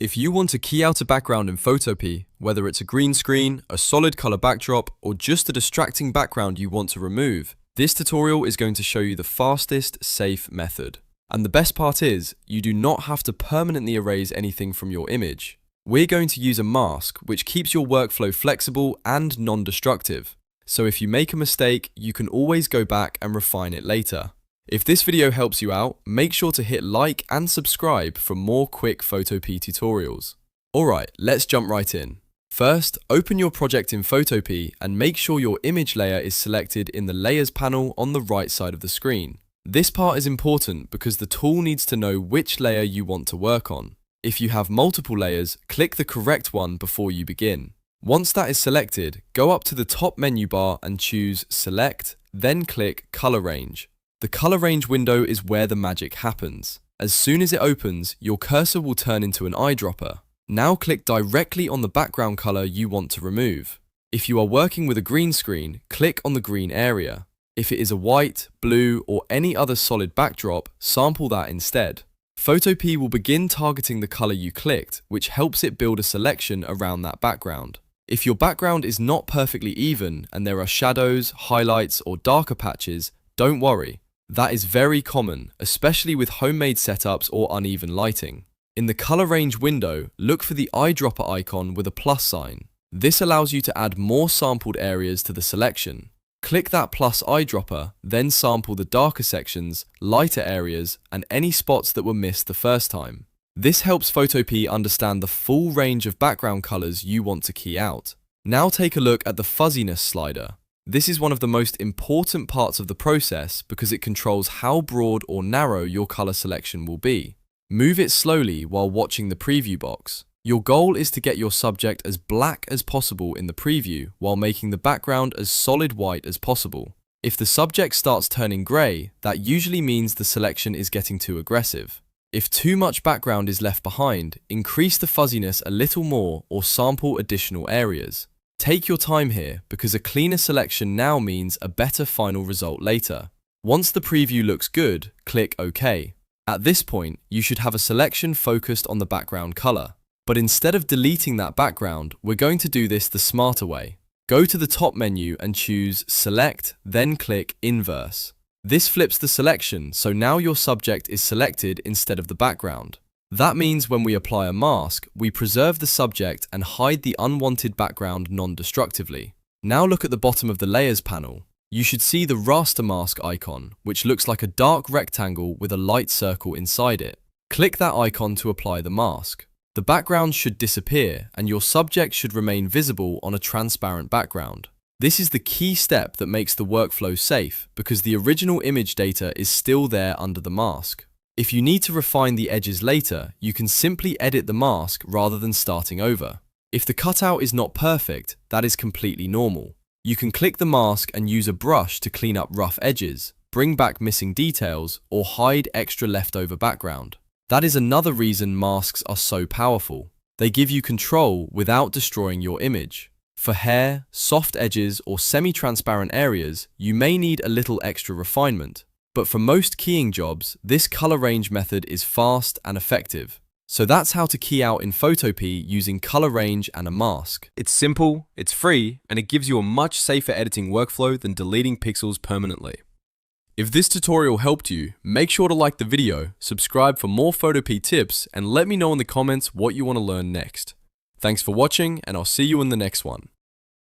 If you want to key out a background in Photopea, whether it's a green screen, a solid color backdrop, or just a distracting background you want to remove, this tutorial is going to show you the fastest, safe method. And the best part is, you do not have to permanently erase anything from your image. We're going to use a mask which keeps your workflow flexible and non-destructive. So if you make a mistake, you can always go back and refine it later. If this video helps you out, make sure to hit like and subscribe for more quick Photopea tutorials. Alright, let's jump right in. First, open your project in Photopea and make sure your image layer is selected in the Layers panel on the right side of the screen. This part is important because the tool needs to know which layer you want to work on. If you have multiple layers, click the correct one before you begin. Once that is selected, go up to the top menu bar and choose Select, then click Color Range. The color range window is where the magic happens. As soon as it opens, your cursor will turn into an eyedropper. Now click directly on the background color you want to remove. If you are working with a green screen, click on the green area. If it is a white, blue, or any other solid backdrop, sample that instead. Photopea will begin targeting the color you clicked, which helps it build a selection around that background. If your background is not perfectly even and there are shadows, highlights, or darker patches, don't worry. That is very common, especially with homemade setups or uneven lighting. In the color range window, look for the eyedropper icon with a plus sign. This allows you to add more sampled areas to the selection. Click that plus eyedropper, then sample the darker sections, lighter areas, and any spots that were missed the first time. This helps Photopea understand the full range of background colors you want to key out. Now take a look at the Fuzziness slider. This is one of the most important parts of the process because it controls how broad or narrow your color selection will be. Move it slowly while watching the preview box. Your goal is to get your subject as black as possible in the preview while making the background as solid white as possible. If the subject starts turning grey, that usually means the selection is getting too aggressive. If too much background is left behind, increase the fuzziness a little more or sample additional areas. Take your time here because a cleaner selection now means a better final result later. Once the preview looks good, click OK. At this point, you should have a selection focused on the background color. But instead of deleting that background, we're going to do this the smarter way. Go to the top menu and choose Select, then click Invert. This flips the selection, so now your subject is selected instead of the background. That means when we apply a mask, we preserve the subject and hide the unwanted background non-destructively. Now look at the bottom of the Layers panel. You should see the Raster mask icon, which looks like a dark rectangle with a light circle inside it. Click that icon to apply the mask. The background should disappear and your subject should remain visible on a transparent background. This is the key step that makes the workflow safe because the original image data is still there under the mask. If you need to refine the edges later, you can simply edit the mask rather than starting over. If the cutout is not perfect, that is completely normal. You can click the mask and use a brush to clean up rough edges, bring back missing details, or hide extra leftover background. That is another reason masks are so powerful. They give you control without destroying your image. For hair, soft edges, or semi-transparent areas, you may need a little extra refinement. But for most keying jobs, this color range method is fast and effective. So that's how to key out in Photopea using color range and a mask. It's simple, it's free, and it gives you a much safer editing workflow than deleting pixels permanently. If this tutorial helped you, make sure to like the video, subscribe for more Photopea tips, and let me know in the comments what you want to learn next. Thanks for watching, and I'll see you in the next one.